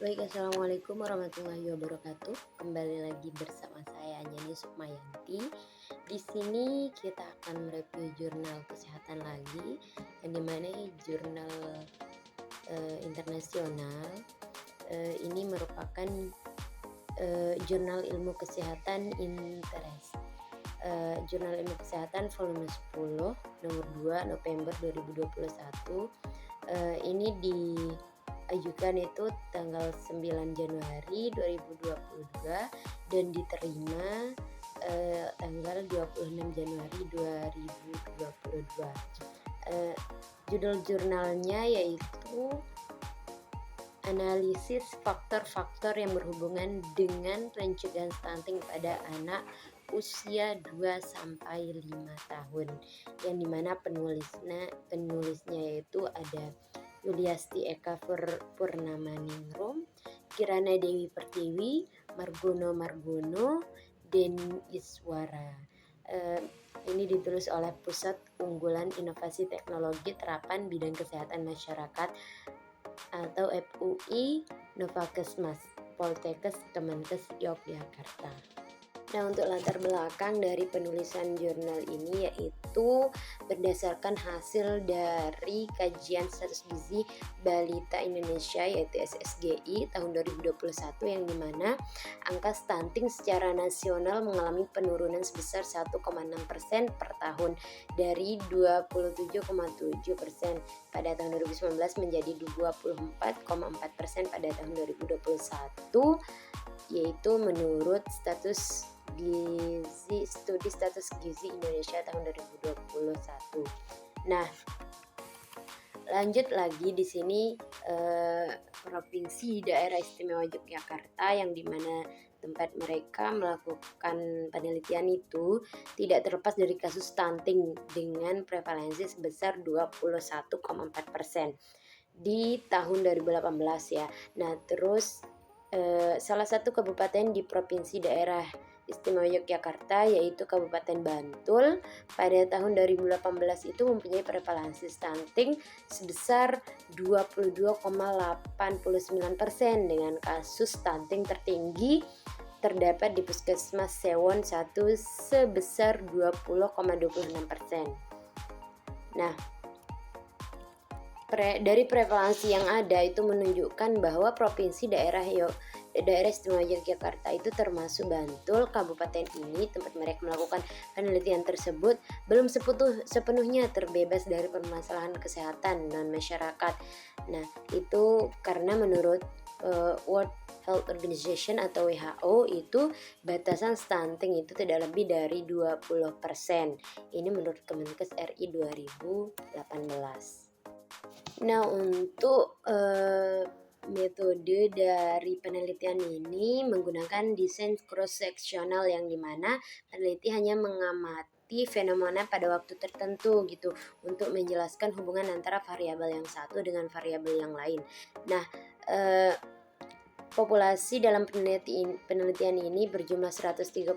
Baik, assalamualaikum warahmatullahi wabarakatuh. Kembali lagi bersama saya Anjani Sukmayanti. Di sini kita akan mereview jurnal kesehatan lagi, yang dimana jurnal internasional. Ini merupakan jurnal ilmu kesehatan Interest. Jurnal ilmu kesehatan volume 10 nomor 2 November 2021. Ini diajukan itu tanggal 9 Januari 2022 dan diterima tanggal 26 Januari 2022. Judul jurnalnya yaitu analisis faktor-faktor yang berhubungan dengan pencegahan stunting pada anak usia 2-5 tahun, yang dimana penulisnya yaitu ada Yuliasti Eka Purnamaningrum, Kirana Dewi Pertiwi, Margono, Den Iswara. Ini ditulis oleh Pusat Unggulan Inovasi Teknologi Terapan Bidang Kesehatan Masyarakat atau FUI Novakesmas, Poltekkes Kemenkes Yogyakarta. Nah, untuk latar belakang dari penulisan jurnal ini yaitu berdasarkan hasil dari kajian status gizi balita Indonesia yaitu SSGI tahun 2021, yang dimana angka stunting secara nasional mengalami penurunan sebesar 1,6% per tahun dari 27,7% pada tahun 2019 menjadi 24,4% pada tahun 2021, yaitu menurut studi status gizi Indonesia tahun 2021. Nah, lanjut lagi di sini Provinsi Daerah Istimewa Yogyakarta, yang dimana tempat mereka melakukan penelitian itu tidak terlepas dari kasus stunting dengan prevalensi sebesar 21,4% di tahun 2018 ya. Nah, terus salah satu kabupaten di Provinsi Daerah Istimewa Yogyakarta yaitu Kabupaten Bantul pada tahun 2018 itu mempunyai prevalensi stunting sebesar 22,89% dengan kasus stunting tertinggi terdapat di Puskesmas Sewon 1 sebesar 20,26%. Nah, dari prevalensi yang ada itu menunjukkan bahwa Provinsi Daerah Istimewa Yogyakarta itu termasuk Bantul, kabupaten ini tempat mereka melakukan penelitian tersebut belum sepenuhnya terbebas dari permasalahan kesehatan non masyarakat. Nah, itu karena menurut World Health Organization atau WHO itu batasan stunting itu tidak lebih dari 20%. Ini menurut Kemenkes RI 2018. Nah, untuk metode dari penelitian ini menggunakan desain cross-sectional, yang dimana peneliti hanya mengamati fenomena pada waktu tertentu gitu untuk menjelaskan hubungan antara variabel yang satu dengan variabel yang lain. Nah, populasi dalam penelitian ini berjumlah 131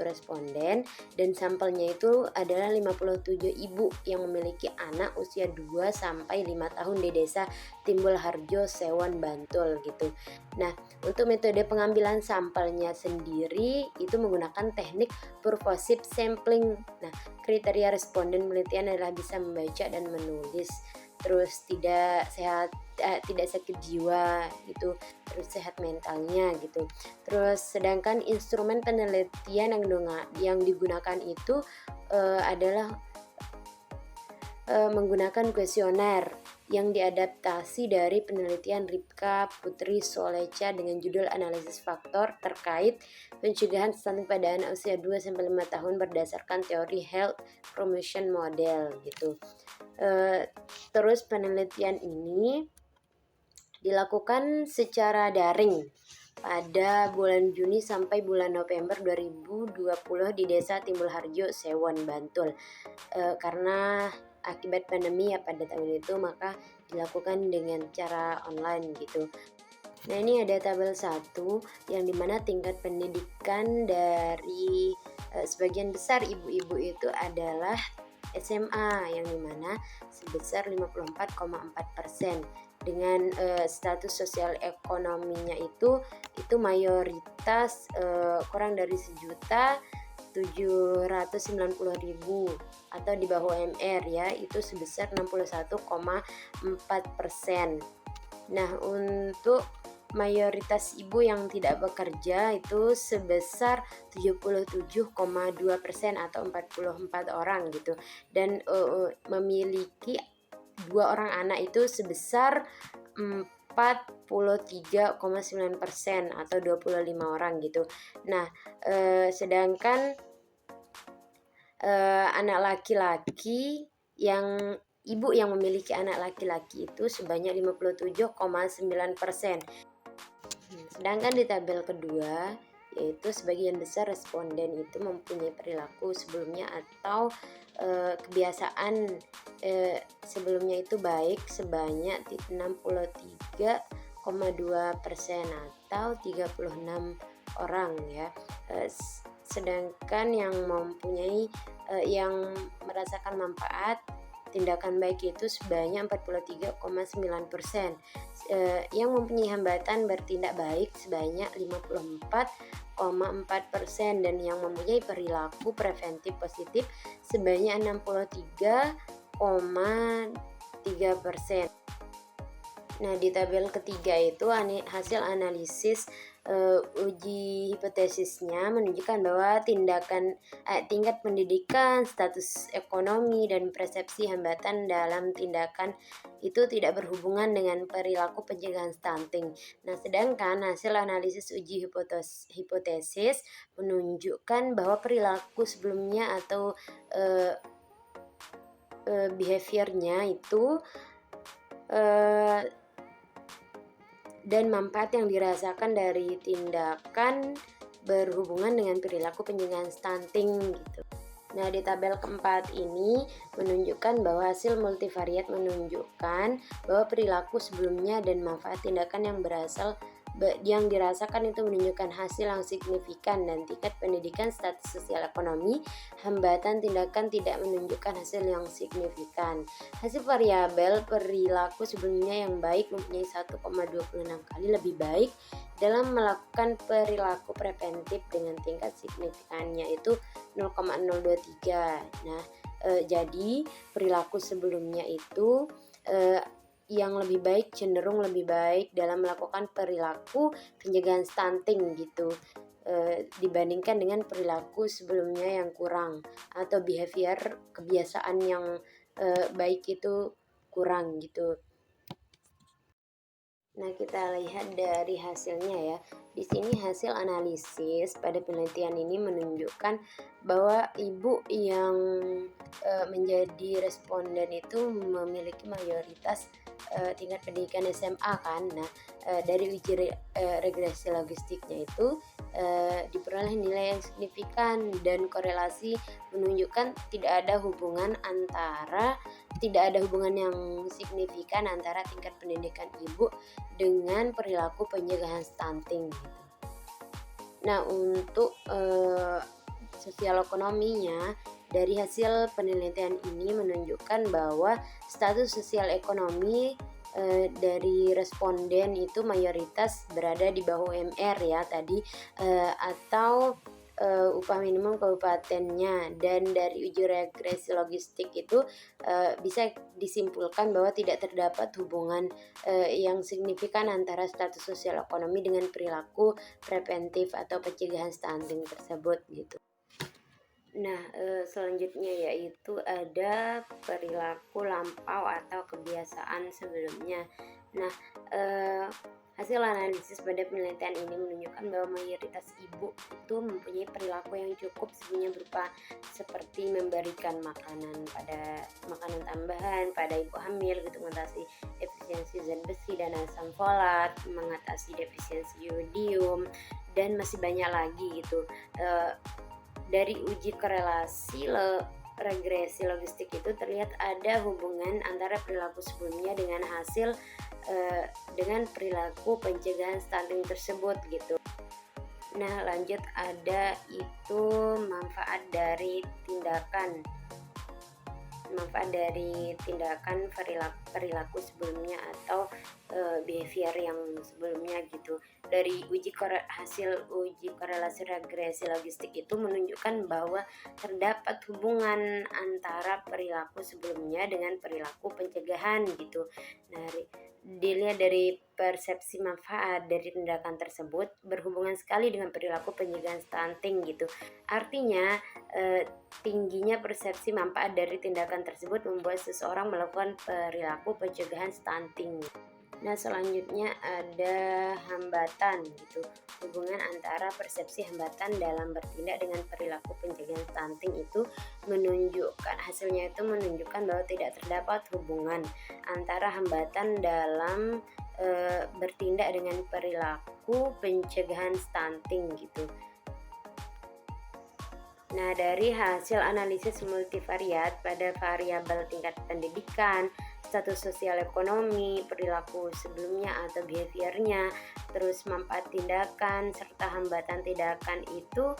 responden dan sampelnya itu adalah 57 ibu yang memiliki anak usia 2-5 tahun di desa Timbul Harjo, Sewon, Bantul gitu. Nah, untuk metode pengambilan sampelnya sendiri itu menggunakan teknik purposive sampling. Nah, kriteria responden penelitian adalah bisa membaca dan menulis, terus tidak sakit jiwa gitu, terus sehat mentalnya gitu. Terus sedangkan instrumen penelitian yang digunakan itu adalah menggunakan kuesioner yang diadaptasi dari penelitian Ripka Putri Soleca dengan judul analisis faktor terkait pencegahan stunting pada anak usia 2-5 tahun berdasarkan teori health promotion model gitu. Terus penelitian ini dilakukan secara daring pada bulan Juni sampai bulan November 2020 di Desa Timbul Harjo, Sewon, Bantul. Karena akibat pandemi ya pada tahun itu, maka dilakukan dengan cara online gitu. Nah, ini ada tabel 1 yang dimana tingkat pendidikan dari sebagian besar ibu-ibu itu adalah SMA, yang dimana sebesar 54,4%. dengan status sosial ekonominya itu mayoritas kurang dari 1.790.000 atau di bawah UMR ya, itu sebesar 61,4%. Nah, untuk mayoritas ibu yang tidak bekerja itu sebesar 77,2% atau 44 orang gitu, dan memiliki 2 orang anak itu sebesar 43,9% atau 25 orang gitu. Nah, sedangkan anak laki-laki yang ibu yang memiliki anak laki-laki itu sebanyak 57,9%. Sedangkan di tabel kedua, yaitu sebagian besar responden itu mempunyai perilaku sebelumnya atau kebiasaan sebelumnya itu baik sebanyak 63,2% atau 36 orang ya. Sedangkan yang mempunyai yang merasakan manfaat tindakan baik itu sebanyak 43,9%, yang mempunyai hambatan bertindak baik sebanyak 54,4%, dan yang mempunyai perilaku preventif positif sebanyak 63,3%. Nah, di tabel ketiga itu hasil analisis uji hipotesisnya menunjukkan bahwa tingkat pendidikan, status ekonomi, dan persepsi hambatan dalam tindakan itu tidak berhubungan dengan perilaku pencegahan stunting. Nah, sedangkan hasil analisis uji hipotesis menunjukkan bahwa perilaku sebelumnya atau behaviornya itu dan manfaat yang dirasakan dari tindakan berhubungan dengan perilaku pencegahan stunting gitu. Nah, di tabel keempat ini menunjukkan bahwa hasil multivariat menunjukkan bahwa perilaku sebelumnya dan manfaat tindakan yang dirasakan itu menunjukkan hasil yang signifikan, dan tingkat pendidikan, status sosial ekonomi, hambatan tindakan tidak menunjukkan hasil yang signifikan. Hasil variabel perilaku sebelumnya yang baik mempunyai 1,26 kali lebih baik dalam melakukan perilaku preventif dengan tingkat signifikannya itu 0,023. Nah, jadi perilaku sebelumnya itu yang lebih baik, cenderung lebih baik dalam melakukan perilaku pencegahan stunting gitu, dibandingkan dengan perilaku sebelumnya yang kurang atau behavior kebiasaan yang baik itu kurang gitu. Nah, kita lihat dari hasilnya ya. Di sini hasil analisis pada penelitian ini menunjukkan bahwa ibu yang menjadi responden itu memiliki mayoritas tingkat pendidikan SMA kan. Nah, dari uji regresi logistiknya itu diperoleh nilai yang signifikan, dan korelasi menunjukkan tidak ada hubungan yang signifikan antara tingkat pendidikan ibu dengan perilaku pencegahan stunting gitu. Nah, untuk sosial ekonominya, dari hasil penelitian ini menunjukkan bahwa status sosial ekonomi dari responden itu mayoritas berada di bawah UMR ya tadi, atau upah minimum kabupatennya, dan dari uji regresi logistik itu bisa disimpulkan bahwa tidak terdapat hubungan yang signifikan antara status sosial ekonomi dengan perilaku preventif atau pencegahan stunting tersebut gitu. Nah, selanjutnya yaitu ada perilaku lampau atau kebiasaan sebelumnya. Nah, hasil analisis pada penelitian ini menunjukkan bahwa mayoritas ibu itu mempunyai perilaku yang cukup sebelumnya, berupa seperti memberikan makanan tambahan pada ibu hamil gitu, mengatasi defisiensi zat besi dan asam folat, mengatasi defisiensi yodium, dan masih banyak lagi gitu. Dari uji korelasi regresi logistik itu terlihat ada hubungan antara perilaku sebelumnya dengan hasil dengan perilaku pencegahan stunting tersebut gitu. Nah, lanjut ada itu manfaat dari tindakan perilaku perilaku sebelumnya atau behavior yang sebelumnya gitu. Dari hasil uji korelasi regresi logistik itu menunjukkan bahwa terdapat hubungan antara perilaku sebelumnya dengan perilaku pencegahan gitu. Nah, dilihat dari persepsi manfaat dari tindakan tersebut berhubungan sekali dengan perilaku pencegahan stunting gitu. Artinya tingginya persepsi manfaat dari tindakan tersebut membuat seseorang melakukan perilaku pencegahan stunting. Nah, selanjutnya ada hambatan gitu. Hubungan antara persepsi hambatan dalam bertindak dengan perilaku pencegahan stunting itu hasilnya itu menunjukkan bahwa tidak terdapat hubungan antara hambatan dalam bertindak dengan perilaku pencegahan stunting gitu. Nah, dari hasil analisis multivariat pada variabel tingkat pendidikan, status sosial ekonomi, perilaku sebelumnya atau behaviornya, terus manfaat tindakan, serta hambatan tindakan itu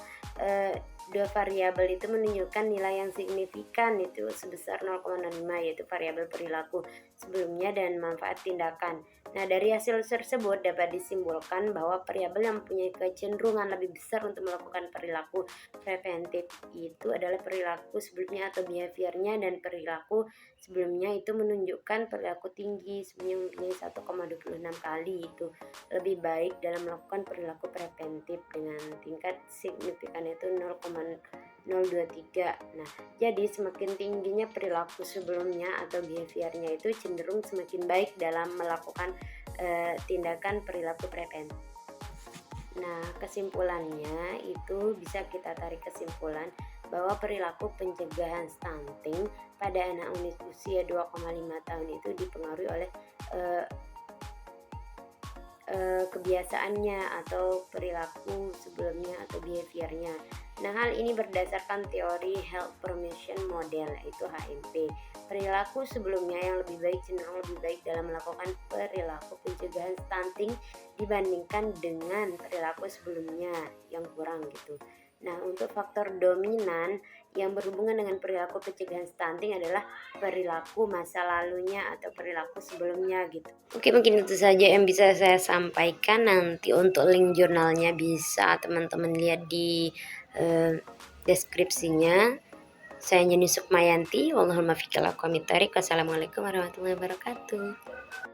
dua variabel itu menunjukkan nilai yang signifikan itu sebesar 0,05 yaitu variabel perilaku sebelumnya dan manfaat tindakan. Nah, dari hasil tersebut dapat disimpulkan bahwa variabel yang mempunyai kecenderungan lebih besar untuk melakukan perilaku preventif itu adalah perilaku sebelumnya atau behaviornya, dan perilaku sebelumnya itu menunjukkan perilaku tinggi sebenarnya mempunyai 1,26 kali itu lebih baik dalam melakukan perilaku preventif dengan tingkat signifikan itu 0,023. Nah, jadi semakin tingginya perilaku sebelumnya atau behaviornya itu cenderung semakin baik dalam melakukan tindakan perilaku preventif. Nah, kesimpulannya itu bisa kita tarik kesimpulan bahwa perilaku pencegahan stunting pada anak usia 2,5 tahun itu dipengaruhi oleh kebiasaannya atau perilaku sebelumnya atau behaviornya. Nah, hal ini berdasarkan teori Health Promotion Model yaitu HMP. Perilaku sebelumnya yang lebih baik cenderung lebih baik dalam melakukan perilaku pencegahan stunting dibandingkan dengan perilaku sebelumnya yang kurang gitu. Nah, untuk faktor dominan yang berhubungan dengan perilaku pencegahan stunting adalah perilaku masa lalunya atau perilaku sebelumnya gitu. Oke, mungkin itu saja yang bisa saya sampaikan. Nanti untuk link jurnalnya bisa teman-teman lihat di deskripsinya. Saya Yeni Sukmayanti. Wallahul muwaffiq ila aqwamit thoriq. Wassalamualaikum warahmatullahi wabarakatuh.